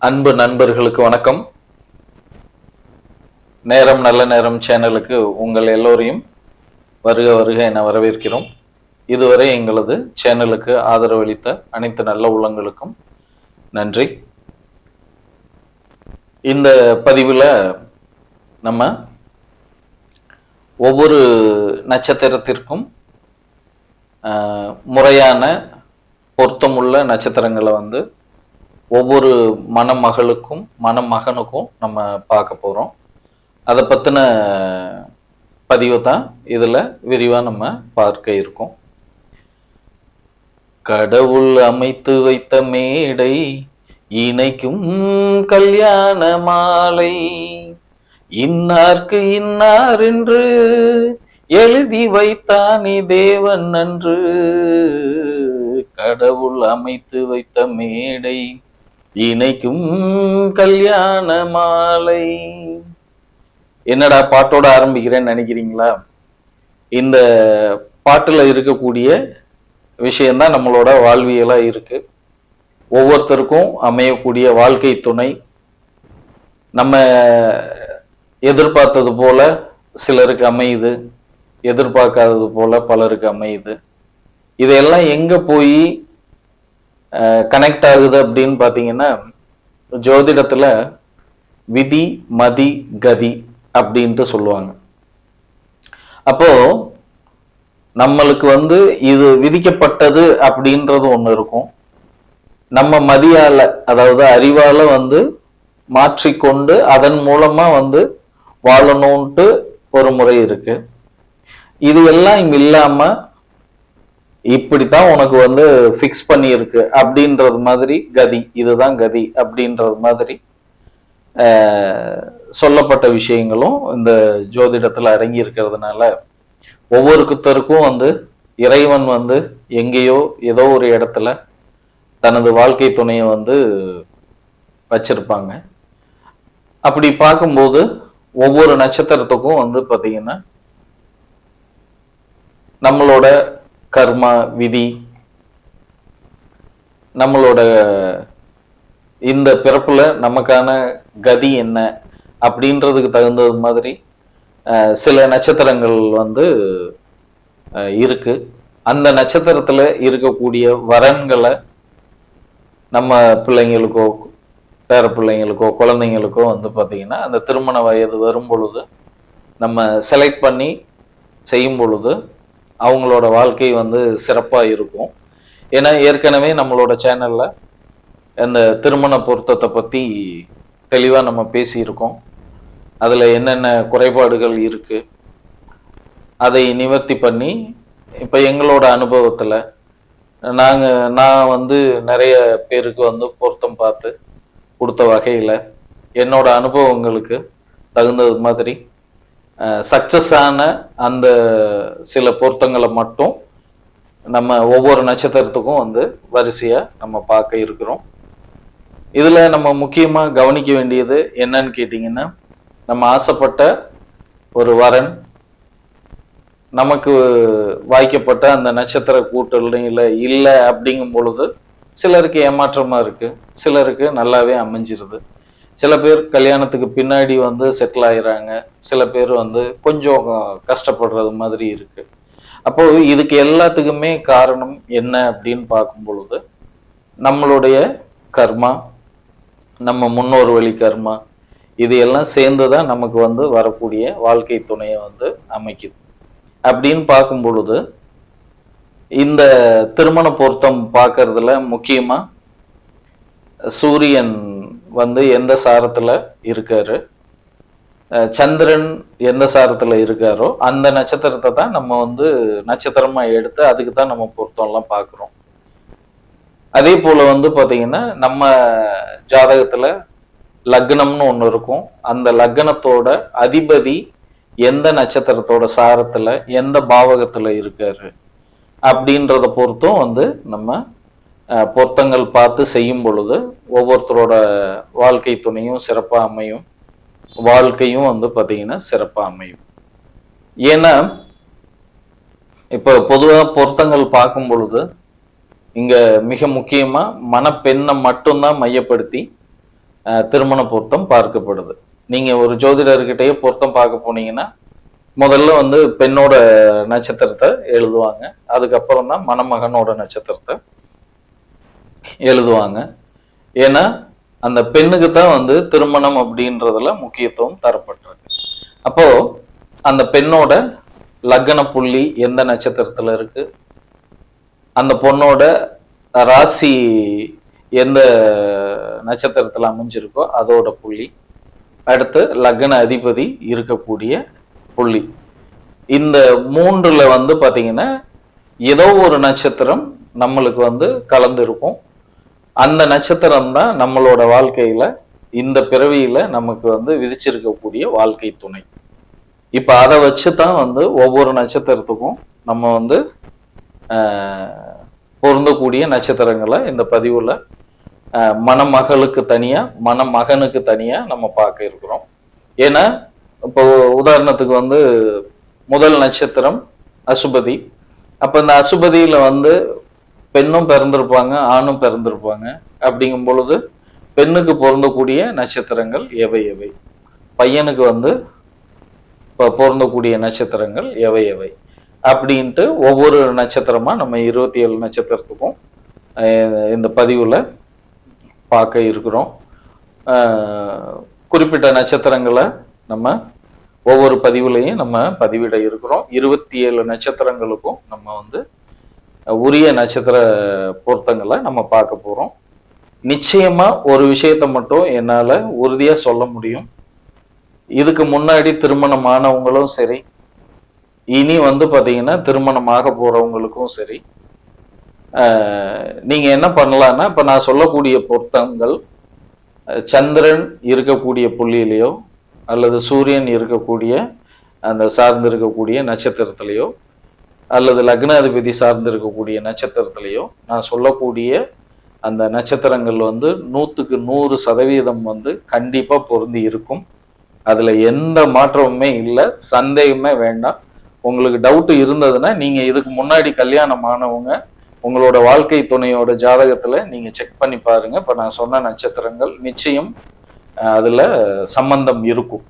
அன்பு நண்பர்களுக்கு வணக்கம். நேரம் நல்ல நேரம் சேனலுக்கு உங்கள் எல்லோரையும் வருக வருக என வரவேற்கிறோம். இதுவரை எங்களது சேனலுக்கு ஆதரவளித்த அனைத்து நல்ல உள்ளங்களுக்கும் நன்றி. இந்த பதிவில் நம்ம ஒவ்வொரு நட்சத்திரத்திற்கும் முறையான பொருத்தமுள்ள நட்சத்திரங்களை ஒவ்வொரு மணமகளுக்கும் மணமகனுக்கும் நம்ம பார்க்க போகிறோம். அதை பற்றின பதிவை தான் இதில் விரிவாக நம்ம பார்க்க இருக்கோம். கடவுள் அமைத்து வைத்த மேடை இணைக்கும் கல்யாண மாலை, இன்னார்க்கு இன்னார் என்று எழுதி வைத்தானே தேவன் அன்று. கடவுள் அமைத்து வைத்த மேடை இணைக்கும் கல்யாண மாலை. என்னடா பாட்டோட ஆரம்பிக்கிறேன்னு நினைக்கிறீங்களா? இந்த பாட்டுல இருக்கக்கூடிய விஷயம்தான் நம்மளோட வாழ்வியலா இருக்கு. ஒவ்வொருத்தருக்கும் அமையக்கூடிய வாழ்க்கை துணை நம்ம எதிர்பார்த்தது போல சிலருக்கு அமையுது, எதிர்பார்க்காதது போல பலருக்கு அமையுது. இதெல்லாம் எங்க போய் கனெக்ட் ஆகுது அப்படின்னு பாத்தீங்கன்னா, ஜோதிடத்துல விதி மதி கதி அப்படின்ட்டு சொல்லுவாங்க. அப்போ நம்மளுக்கு இது விதிக்கப்பட்டது அப்படின்றது ஒண்ணு இருக்கும். நம்ம மதியால, அதாவது அறிவால மாற்றிக்கொண்டு அதன் மூலமா வாழணும்ட்டு ஒரு முறை இருக்கு. இது எல்லாம் இல்லாம இப்படித்தான் உனக்கு ஃபிக்ஸ் பண்ணி இருக்கு அப்படின்றது மாதிரி கதி, இதுதான் கதி அப்படின்றது மாதிரி சொல்லப்பட்ட விஷயங்களும் இந்த ஜோதிடத்துல அடங்கி இருக்கிறதுனால ஒவ்வொருத்தருக்கும் இறைவன் எங்கேயோ ஏதோ ஒரு இடத்துல தனது வாழ்க்கை துணையை வச்சிருப்பாங்க. அப்படி பார்க்கும்போது ஒவ்வொரு நட்சத்திரத்துக்கும் பாத்தீங்கன்னா நம்மளோட கர்மா விதி, நம்மளோட இந்த பிறப்புல நமக்கான கதி என்ன அப்படின்றதுக்கு தகுந்தது மாதிரி சில நட்சத்திரங்கள் இருக்கு. அந்த நட்சத்திரத்துல இருக்கக்கூடிய வரன்களை நம்ம பிள்ளைங்களுக்கோ பேர பிள்ளைங்களுக்கோ குழந்தைங்களுக்கோ பாத்தீங்கன்னா அந்த திருமண வயது வரும் பொழுது நம்ம செலக்ட் பண்ணி செய்யும் பொழுது அவங்களோட வாழ்க்கை சிறப்பா இருக்கும். ஏன்னா ஏற்கனவே நம்மளோட சேனல்ல அந்த திருமண பொருத்தத்தை பத்தி தெளிவா நம்ம பேசியிருக்கோம். அதுல என்னென்ன குறைபாடுகள் இருக்கு அதை நிவர்த்தி பண்ணி இப்ப எங்களோட அனுபவத்துல நான் நிறைய பேருக்கு பொருத்தம் பார்த்து கொடுத்த வகையில என்னோட அனுபவங்களுக்கு தகுந்தது மாதிரி சக்சஸ் ஆன அந்த சில பொருத்தங்களை மட்டும் நம்ம ஒவ்வொரு நட்சத்திரத்துக்கும் வரிசையா நம்ம பார்க்க இருக்கிறோம். இதுல நம்ம முக்கியமா கவனிக்க வேண்டியது என்னன்னு கேட்டீங்கன்னா, நம்ம ஆசைப்பட்ட ஒரு வரன் நமக்கு வாய்க்கப்பட்ட அந்த நட்சத்திர கூட்டணியில இல்லை அப்படிங்கும் பொழுது சிலருக்கு ஏமாற்றமா இருக்கு, சிலருக்கு நல்லாவே அமைஞ்சிருது. சில பேர் கல்யாணத்துக்கு பின்னாடி செட்டில் ஆயிடுறாங்க, சில பேர் கொஞ்சம் கஷ்டப்படுறது மாதிரி இருக்கு. அப்போ இதுக்கு எல்லாத்துக்குமே காரணம் என்ன அப்படின்னு பார்க்கும் பொழுது நம்மளுடைய கர்மா, நம்ம முன்னோர் வழி கர்மா, இது எல்லாம் சேர்ந்துதான் நமக்கு வரக்கூடிய வாழ்க்கை துணையை அமைக்குது. அப்படின்னு பார்க்கும் பொழுது இந்த திருமண பொருத்தம் பார்க்கறதுல முக்கியமா சூரியன் எந்த சாரத்துல இருக்காரு, சந்திரன் எந்த சாரத்துல இருக்காரோ அந்த நட்சத்திரத்தை தான் நம்ம நட்சத்திரமா எடுத்து அதுக்கு தான் நம்ம பொருத்தம் எல்லாம் பார்க்கிறோம். அதே போல பாத்தீங்கன்னா நம்ம ஜாதகத்துல லக்னம்னு ஒண்ணு இருக்கும். அந்த லக்னத்தோட அதிபதி எந்த நட்சத்திரத்தோட சாரத்துல எந்த பாவகத்துல இருக்காரு அப்படின்றத பொறுத்தும் நம்ம பொருத்தங்கள் பார்த்து செய்யும் பொழுது ஒவ்வொருத்தரோட வாழ்க்கை துணையும் சிறப்பா அமையும், வாழ்க்கையும் பாத்தீங்கன்னா சிறப்பா அமையும். ஏன்னா இப்ப பொதுவா பொருத்தங்கள் பார்க்கும் பொழுது இங்க மிக முக்கியமா மணப்பெண்ணை மட்டும்தான் மையப்படுத்தி திருமண பொருத்தம் பார்க்கப்படுது. நீங்க ஒரு ஜோதிடர்கிட்டயே பொருத்தம் பார்க்க போனீங்கன்னா முதல்ல வந்து பெண்ணோட நட்சத்திரத்தை எழுதுவாங்க. அதுக்கப்புறம் தான் மணமகனோட நட்சத்திரத்தை எழுதுவாங்க. ஏன்னா அந்த பெண்ணுக்கு தான் வந்து திருமணம் அப்படின்றதுல முக்கியத்துவம் தரப்பட்டிருக்கு. அப்போ அந்த பெண்ணோட லக்ன புள்ளி எந்த நட்சத்திரத்துல இருக்கு, அந்த பொண்ணோட ராசி எந்த நட்சத்திரத்துல அமைஞ்சிருக்கோ அதோட புள்ளி, அடுத்து லக்ன அதிபதி இருக்கக்கூடிய புள்ளி, இந்த மூன்றுல வந்து பாத்தீங்கன்னா ஏதோ ஒரு நட்சத்திரம் நம்மளுக்கு வந்து கலந்து இருக்கும். அந்த நட்சத்திரம் தான் நம்மளோட வாழ்க்கையில இந்த பிறவியில நமக்கு வந்து விதிச்சிருக்கக்கூடிய வாழ்க்கை துணை. இப்ப அதை வச்சுதான் வந்து ஒவ்வொரு நட்சத்திரத்துக்கும் நம்ம வந்து பொருந்தக்கூடிய நட்சத்திரங்களை இந்த பதிவுல மணமகளுக்கு தனியா மணமகனுக்கு தனியா நம்ம பார்க்க இருக்கிறோம். ஏன்னா இப்போ உதாரணத்துக்கு வந்து முதல் நட்சத்திரம் அசுபதி. அப்ப இந்த அசுபதியில வந்து பெண்ணும் பிறந்திருப்பாங்க, ஆணும் பிறந்திருப்பாங்க. அப்படிங்கும் பொழுது பெண்ணுக்கு பொருந்தக்கூடிய நட்சத்திரங்கள் எவை எவை, பையனுக்கு வந்து பொருந்தக்கூடிய நட்சத்திரங்கள் எவை எவை அப்படின்ட்டு ஒவ்வொரு நட்சத்திரமா நம்ம 27 நட்சத்திரத்துக்கும் இந்த பதிவுல பார்க்க இருக்கிறோம். குறிப்பிட்ட நட்சத்திரங்களை நம்ம ஒவ்வொரு பதிவுலையும் நம்ம பதிவிட இருக்கிறோம். 27 நட்சத்திரங்களுக்கும் நம்ம வந்து உரிய நட்சத்திர பொருத்தங்களை நம்ம பார்க்க போறோம். நிச்சயமா ஒரு விஷயத்த மட்டும் என்னால உறுதியா சொல்ல முடியும். இதுக்கு முன்னாடி திருமணம் ஆனவங்களும் சரி, இனி வந்து பாத்தீங்கன்னா திருமணம் ஆக போறவங்களுக்கும் சரி, நீங்க என்ன பண்ணலாம்னா, இப்ப நான் சொல்லக்கூடிய பொருத்தங்கள் சந்திரன் இருக்கக்கூடிய புள்ளியிலையோ அல்லது சூரியன் இருக்கக்கூடிய அந்த சார்ந்து இருக்கக்கூடிய நட்சத்திரத்திலேயோ அல்லது லக்னாதிபதி சார்ந்து இருக்கக்கூடிய நட்சத்திரத்திலேயோ நான் சொல்லக்கூடிய அந்த நட்சத்திரங்கள் வந்து 100க்கு 100% வந்து கண்டிப்பா பொருந்தி இருக்கும். அதுல எந்த மாற்றமுமே இல்லை, சந்தேகமே வேண்டாம். உங்களுக்கு டவுட் இருந்ததுன்னா நீங்க இதுக்கு முன்னாடி கல்யாணம் ஆனவங்க உங்களோட வாழ்க்கை துணையோட ஜாதகத்துல நீங்க செக் பண்ணி பாருங்க. இப்ப நான் சொன்ன நட்சத்திரங்கள் நிச்சயம் அதுல சம்பந்தம் இருக்கும்.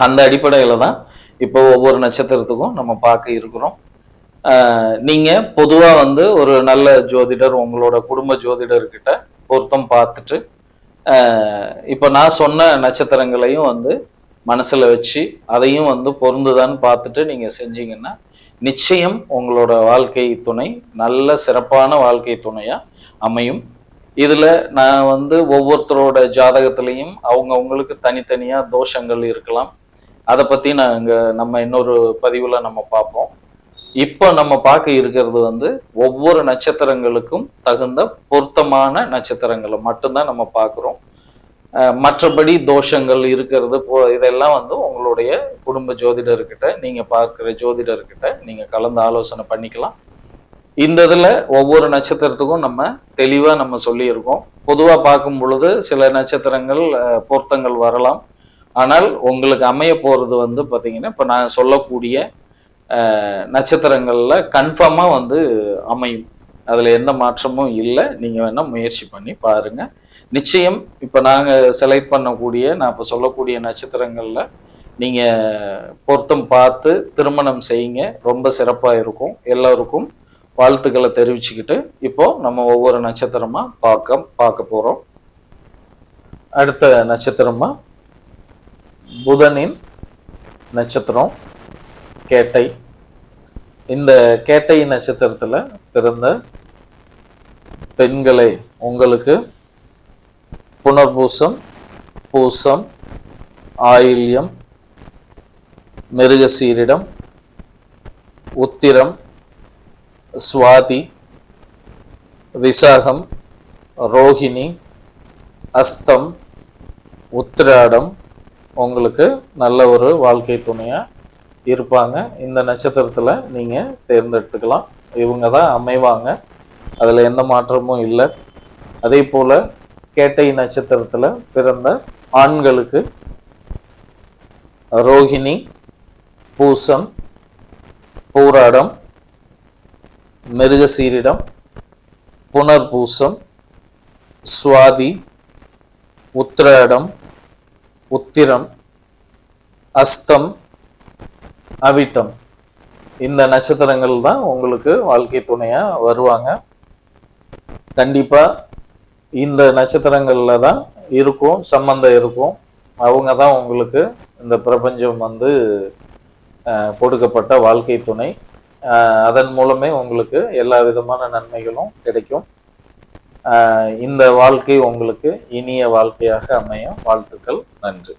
அந்த அடிப்படையில தான் இப்போ ஒவ்வொரு நட்சத்திரத்துக்கும் நம்ம பார்க்க இருக்கிறோம். நீங்க பொதுவா வந்து ஒரு நல்ல ஜோதிடர், உங்களோட குடும்ப ஜோதிடர்கிட்ட பொருத்தம் பார்த்துட்டு இப்ப நான் சொன்ன நட்சத்திரங்களையும் வந்து மனசுல வச்சு அதையும் வந்து பொருந்துதான்னு பார்த்துட்டு நீங்க செஞ்சீங்கன்னா நிச்சயம் உங்களோட வாழ்க்கை துணை நல்ல சிறப்பான வாழ்க்கை துணையா அமையும். இதுல நான் வந்து ஒவ்வொருத்தரோட ஜாதகத்திலையும் அவங்களுக்கு தனித்தனியா தோஷங்கள் இருக்கலாம். அதை பத்தி நம்ம இன்னொரு பதிவுல நம்ம பார்ப்போம். இப்போ நம்ம பார்க்க இருக்கிறது வந்து ஒவ்வொரு நட்சத்திரங்களுக்கும் தகுந்த பொருத்தமான நட்சத்திரங்களை மட்டும்தான் நம்ம பார்க்கிறோம். மற்றபடி தோஷங்கள் இருக்கிறது இதெல்லாம் வந்து உங்களுடைய குடும்ப ஜோதிடர்கிட்ட, நீங்க பார்க்கிற ஜோதிடர்கிட்ட நீங்க கலந்து ஆலோசனை பண்ணிக்கலாம். இந்த இதுல ஒவ்வொரு நட்சத்திரத்துக்கும் நம்ம தெளிவா நம்ம சொல்லியிருக்கோம். பொதுவா பார்க்கும் பொழுது சில நட்சத்திரங்கள் பொருத்தங்கள் வரலாம். ஆனால் உங்களுக்கு அமைய போறது வந்து பாத்தீங்கன்னா இப்ப நான் சொல்லக்கூடிய நட்சத்திரங்கள்ல கன்ஃபார்மா வந்து அமையும். அதுல எந்த மாற்றமும் இல்லை. நீங்க வேணா முயற்சி பண்ணி பாருங்க. நிச்சயம் இப்ப நாங்க செலக்ட் பண்ணக்கூடிய நான் இப்ப சொல்லக்கூடிய நட்சத்திரங்கள்ல நீங்க பொருத்தம் பார்த்து திருமணம் செய்யுங்க. ரொம்ப சிறப்பா இருக்கும். எல்லாருக்கும் வாழ்த்துக்களை தெரிவிச்சுக்கிட்டு இப்போ நம்ம ஒவ்வொரு நட்சத்திரமா பார்க்க போறோம். அடுத்த நட்சத்திரமா புதனின் நட்சத்திரம் கேட்டை. இந்த கேட்டை நட்சத்திரத்துல பிறந்த பெண்களை உங்களுக்கு புனர்பூசம், பூசம், ஆயில்யம், மிருகசீரிடம், உத்திரம், சுவாதி, விசாகம், ரோஹிணி, அஸ்தம், உத்திராடம் உங்களுக்கு நல்ல ஒரு வாழ்க்கை துணையா இருப்பாங்க. இந்த நட்சத்திரத்துல நீங்க தேர்ந்தெடுத்துக்கலாம். இவங்க தான் அமைவாங்க, அதுல எந்த மாற்றமும் இல்லை. அதே போல கேட்டை நட்சத்திரத்துல பிறந்த ஆண்களுக்கு ரோஹிணி, பூசம், பூராடம், மிருகசீரிடம், புனர்பூசம், சுவாதி, உத்திராடம், உத்திரம், அஸ்தம், அவிட்டம், இந்த நட்சத்திரங்கள் தான் உங்களுக்கு வாழ்க்கை துணையா வருவாங்க. கண்டிப்பா இந்த நட்சத்திரங்கள்ல தான் இருக்கும், சம்பந்தம் இருக்கும். அவங்க தான் உங்களுக்கு இந்த பிரபஞ்சம் வந்து கொடுக்கப்பட்ட வாழ்க்கை துணை. அதன் மூலமே உங்களுக்கு எல்லா விதமான நன்மைகளும் கிடைக்கும். இந்த வாழ்க்கை உங்களுக்கு இனிய வாழ்க்கையாக அமையும். வாழ்த்துக்கள். நன்றி.